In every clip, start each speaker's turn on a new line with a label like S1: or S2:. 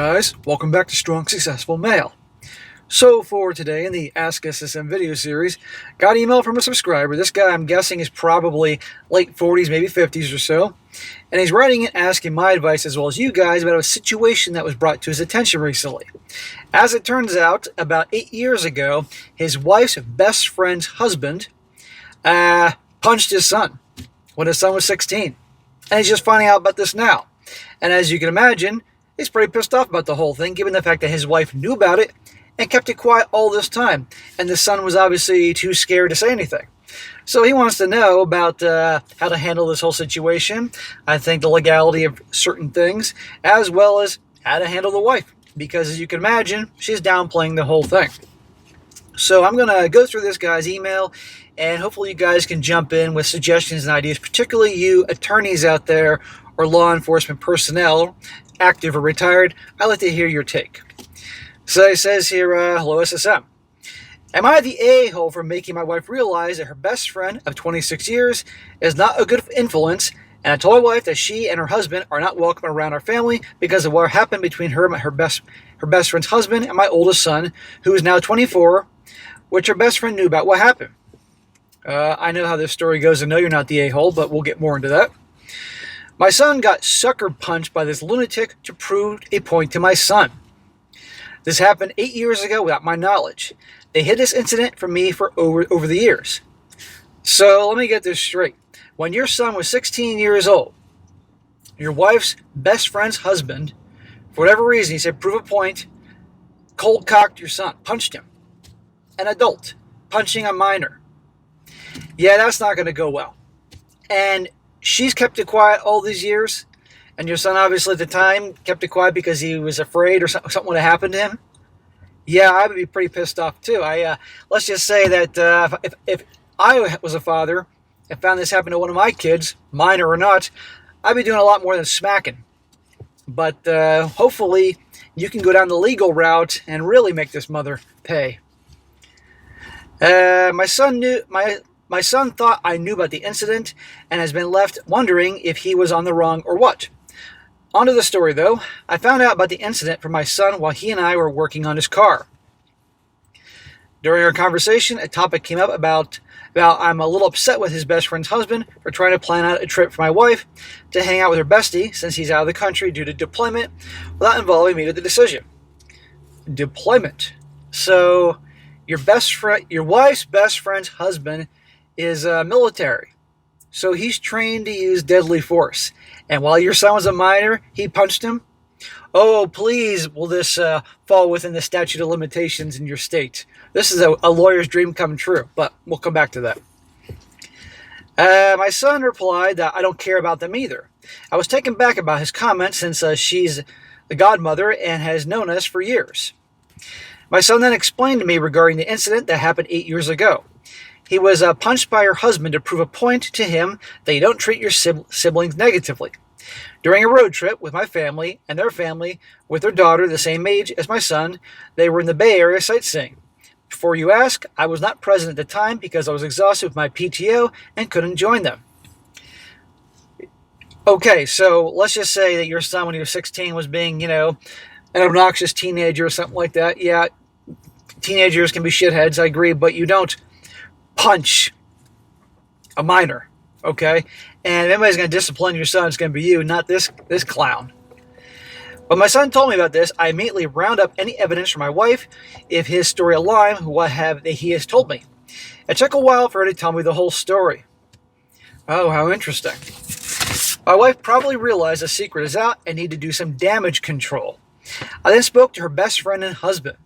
S1: guys, welcome back to Strong Successful Male. So for today in the Ask SSM video series, got an email from a subscriber. This guy I'm guessing is probably late 40s, maybe 50s or so. And he's writing and asking my advice as well as you guys about a situation that was brought to his attention recently. As it turns out, about 8 years ago, his wife's best friend's husband punched his son when his son was 16. And he's just finding out about this now. And as you can imagine, he's pretty pissed off about the whole thing, given the fact that his wife knew about it and kept it quiet all this time. And the son was obviously too scared to say anything. So he wants to know about how to handle this whole situation. I think the legality of certain things, as well as how to handle the wife. Because as you can imagine, she's downplaying the whole thing. So I'm going to go through this guy's email, and hopefully you guys can jump in with suggestions and ideas, particularly you attorneys out there or law enforcement personnel, active or retired. I'd like to hear your take. So it says here, hello SSM. Am I the a-hole for making my wife realize that her best friend of 26 years is not a good influence, and I told my wife that she and her husband are not welcome around our family because of what happened between her and her best friend's husband and my oldest son, who is now 24, which her best friend knew about. What happened? I know how this story goes. I know you're not the a-hole, but we'll get more into that. My son got sucker punched by this lunatic to prove a point to my son. This happened 8 years ago without my knowledge. They hid this incident from me for over the years. So let me get this straight. When your son was 16 years old, your wife's best friend's husband, for whatever reason, he said, prove a point, cold-cocked your son, punched him. An adult, punching a minor. Yeah, that's not going to go well. And she's kept it quiet all these years, and your son obviously at the time kept it quiet because he was afraid or something would have happened to him. Yeah, I would be pretty pissed off too. Let's just say that if I was a father and found this happen to one of my kids, minor or not, I'd be doing a lot more than smacking. But hopefully you can go down the legal route and really make this mother pay. My son thought I knew about the incident and has been left wondering if he was on the wrong or what. On to the story, though. I found out about the incident from my son while he and I were working on his car. During our conversation, a topic came up about I'm a little upset with his best friend's husband for trying to plan out a trip for my wife to hang out with her bestie since he's out of the country due to deployment without involving me with the decision. Deployment. So your wife's best friend's husband is military. So he's trained to use deadly force. And while your son was a minor, he punched him? Oh, please, will this fall within the statute of limitations in your state? This is a lawyer's dream come true, but we'll come back to that. My son replied that I don't care about them either. I was taken back about his comment since she's the godmother and has known us for years. My son then explained to me regarding the incident that happened 8 years ago. He was punched by her husband to prove a point to him that you don't treat your siblings negatively. During a road trip with my family and their family with their daughter the same age as my son, they were in the Bay Area sightseeing. Before you ask, I was not present at the time because I was exhausted with my PTO and couldn't join them. Okay, so let's just say that your son when he was 16 was being, an obnoxious teenager or something like that. Yeah, teenagers can be shitheads, I agree, but you don't punch a minor, okay? And if anybody's going to discipline your son, it's going to be you, not this clown. When my son told me about this, I immediately round up any evidence from my wife if his story aligned with what he has told me. It took a while for her to tell me the whole story. Oh, how interesting. My wife probably realized the secret is out and needed to do some damage control. I then spoke to her best friend and husband.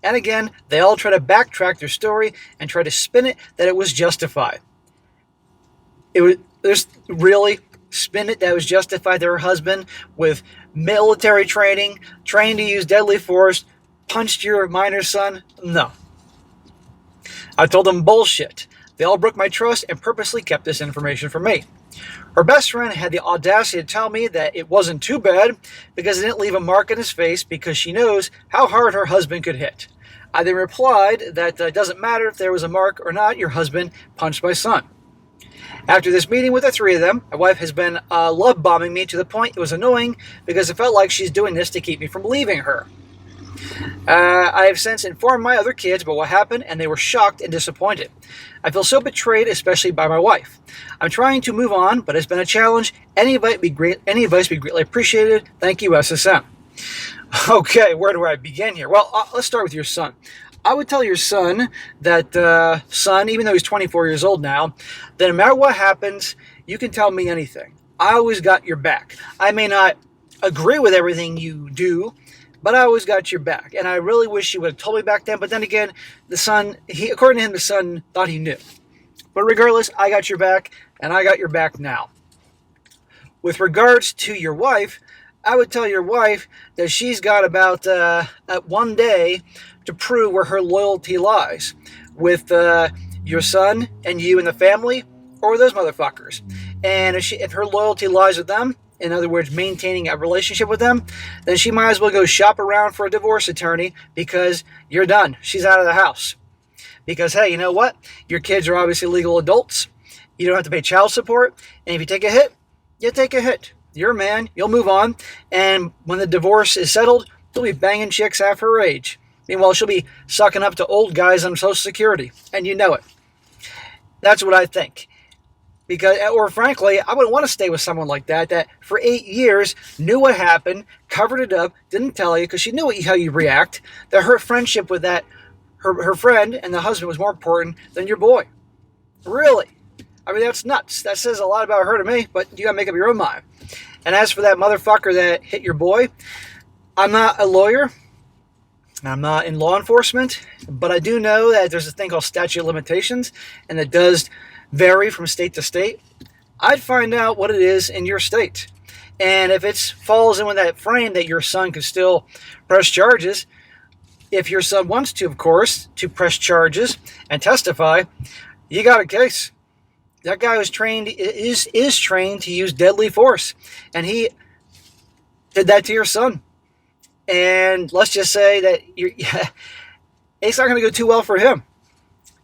S1: And again, they all try to backtrack their story and try to spin it that it was justified. There's really spin it that it was justified that her husband with military training, trained to use deadly force, punched your minor son? No. I told them bullshit. They all broke my trust and purposely kept this information from me. Her best friend had the audacity to tell me that it wasn't too bad because it didn't leave a mark on his face because she knows how hard her husband could hit. I then replied that it doesn't matter if there was a mark or not, your husband punched my son. After this meeting with the three of them, my wife has been love bombing me to the point it was annoying because it felt like she's doing this to keep me from leaving her. I have since informed my other kids about what happened, and they were shocked and disappointed. I feel so betrayed, especially by my wife. I'm trying to move on, but it's been a challenge. Any advice be greatly appreciated. Thank you, SSM. Okay, where do I begin here? Well, let's start with your son. I would tell your son that, son, even though he's 24 years old now, that no matter what happens, you can tell me anything. I always got your back. I may not agree with everything you do, but I always got your back. And I really wish you would have told me back then. But then again, the son, according to him, the son thought he knew. But regardless, I got your back, and I got your back now. With regards to your wife, I would tell your wife that she's got about 1 day to prove where her loyalty lies with your son and you and the family, or with those motherfuckers. And if her loyalty lies with them, in other words, maintaining a relationship with them, then she might as well go shop around for a divorce attorney, because you're done. She's out of the house. Because, hey, you know what? Your kids are obviously legal adults. You don't have to pay child support. And if you take a hit, you take a hit. You're a man. You'll move on. And when the divorce is settled, you'll be banging chicks half her age. Meanwhile, she'll be sucking up to old guys on Social Security. And you know it. That's what I think. Because, or frankly, I wouldn't want to stay with someone like that, that for 8 years knew what happened, covered it up, didn't tell you because she knew how you react, that her friendship with that, her friend and the husband was more important than your boy. Really? I mean, that's nuts. That says a lot about her to me, but you got to make up your own mind. And as for that motherfucker that hit your boy, I'm not a lawyer. I'm not in law enforcement, but I do know that there's a thing called statute of limitations, and it does vary from state to state. I'd find out what it is in your state. And if it falls in with that frame that your son could still press charges, if your son wants to, of course, to press charges and testify, you got a case. That guy was trained, is trained to use deadly force. And he did that to your son. And let's just say that it's not going to go too well for him.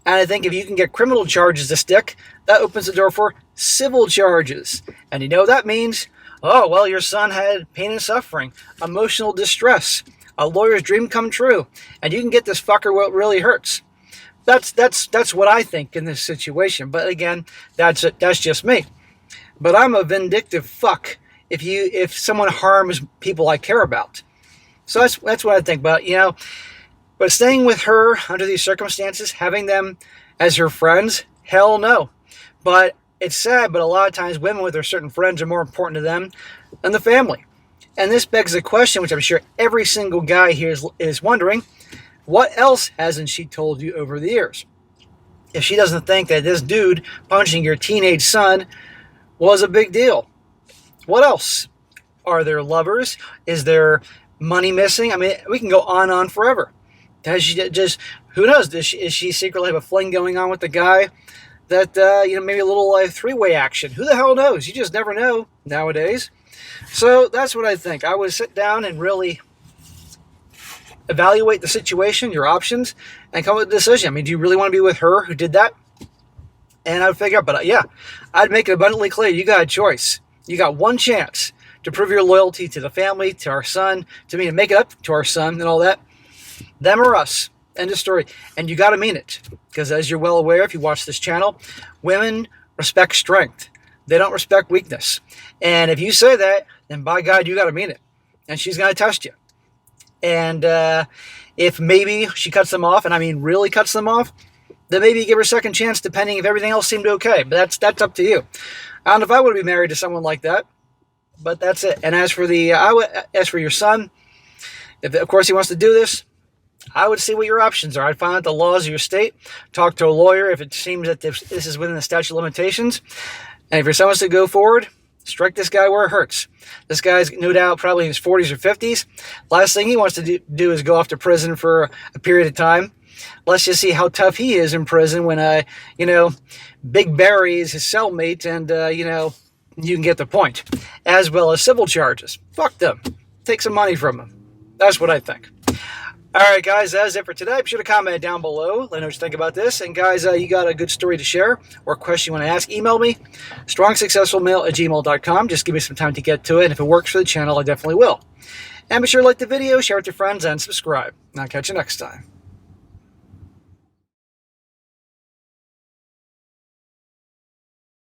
S1: And I think if you can get criminal charges to stick, that opens the door for civil charges. And you know what that means? Oh, well, your son had pain and suffering, emotional distress, a lawyer's dream come true, and you can get this fucker what really hurts. That's what I think in this situation. But again, that's just me. But I'm a vindictive fuck if someone harms people I care about. So that's what I think. But but staying with her under these circumstances, having them as her friends, hell no. But it's sad, but a lot of times women with their certain friends are more important to them than the family. And this begs the question, which I'm sure every single guy here is wondering, what else hasn't she told you over the years? If she doesn't think that this dude punching your teenage son was a big deal, what else? Are there lovers? Is there money missing? I mean, we can go on forever. Has she just, who knows? Is she secretly have a fling going on with the guy that, maybe a little three-way action? Who the hell knows? You just never know nowadays. So that's what I think. I would sit down and really evaluate the situation, your options, and come up with a decision. I mean, do you really want to be with her who did that? And I would figure out, but I'd make it abundantly clear. You got a choice. You got one chance to prove your loyalty to the family, to our son, to me, to make it up to our son and all that. Them or us. End of story. And you got to mean it. Because as you're well aware, if you watch this channel, women respect strength. They don't respect weakness. And if you say that, then by God, you got to mean it. And she's going to test you. And if maybe she cuts them off, and I mean really cuts them off, then maybe you give her a second chance, depending if everything else seemed okay. But that's up to you. I don't know if I would be married to someone like that. But that's it. And as for your son, if of course he wants to do this, I would see what your options are. I'd find out the laws of your state, talk to a lawyer if it seems that this is within the statute of limitations. And if your son wants to go forward, strike this guy where it hurts. This guy's no doubt probably in his 40s or 50s. Last thing he wants to do is go off to prison for a period of time. Let's just see how tough he is in prison when, Big Barry is his cellmate and, you can get the point. As well as civil charges. Fuck them. Take some money from them. That's what I think. All right, guys, that's it for today. Be sure to comment down below. Let me know what you think about this. And, guys, you got a good story to share or a question you want to ask, email me, strongsuccessfulmail@gmail.com. Just give me some time to get to it. And if it works for the channel, I definitely will. And be sure to like the video, share it with your friends, and subscribe. And I'll catch you next time.